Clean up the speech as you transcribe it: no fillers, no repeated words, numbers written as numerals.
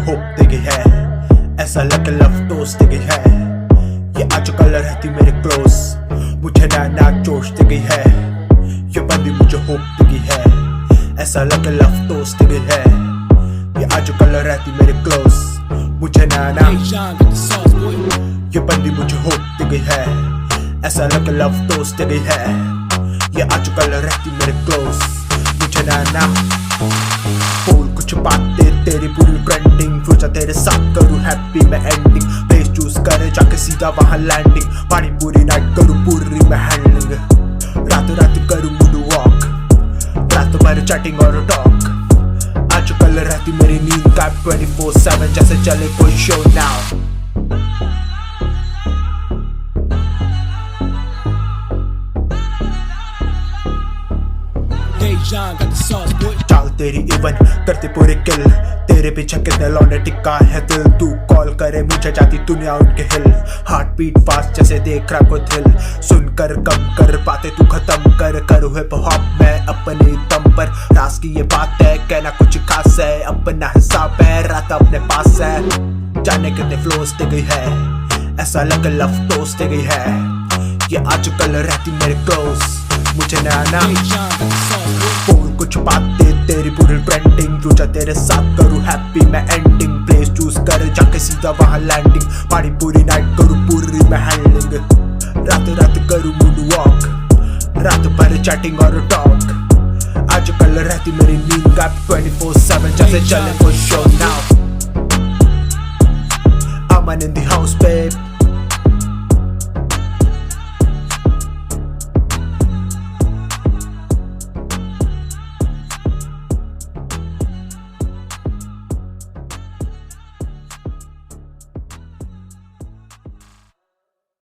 Hope they गई है, ऐसा लगे लव टोस्ट दे गई है। ये आजकल रहती मेरे क्लोज, मुझे नया जोश दे गई है। ये बंदी मुझे होप दे गई है, ऐसा लगे लव टोस्ट दे गई है। ये आजकल रहती मेरे क्लोज, मुझे नया ये बंदी मुझे होप दे गई है, ऐसा लगे लव टोस्ट दे गई है। ये आजकल रहती मेरे क्लोज, मुझे नया बोल कुछ बातें तेरी पूरी ट्रेंडिंग। फ्यूचर तेरे साथ करूँ हैप्पी मैं एंडिंग। प्लेस चूज करे जाके सीधा वहाँ लैंडिंग। पानी पूरी नाइट करूँ पूरी मैं हैंडलिंग। रात रात करूँ मूड वॉक, रात भर चैटिंग और टॉक। आजकल रहती मेरी नींद का 24/7 जैसे चले कोई शो नाउ। चाल तेरी इवन करते पूरे किल, तेरे पीछे कितने लौंडे टिका है दिल। तू कॉल करे मुझे जाती दुनिया उनके हिल। हार्ट बीट फास्ट जैसे देख रहा को थ्रिल। सुनकर कम कर बातें तू खत्म कर हिप हॉप मैं अपने दम पर। राज की ये बात है कहना कुछ खास है, अपना हिसाब है रात अपने पास है। जाने कितने फ्लोस दे गई है, ऐसा लगे लव टोस्ट दे गई है। ये आजकल रहती मेरे क्लोज, मुझे नया बोल कुछ बातें तेरी पूरी ट्रेंडिंग। फ्यूचर तेरे साथ करूँ हैप्पी मैं एंडिंग। प्लेस चूज कर जाके सीधा वहाँ लैंडिंग। पानी पूरी नाइट करूँ पूरी मैं हैंडलिंग। रात रात करूँ मूड वॉक, रात भर चैटिंग और टॉक। आजकल रहती मेरी नींद का 24/7 जैसे चले कोई show now. I'm in the house babe,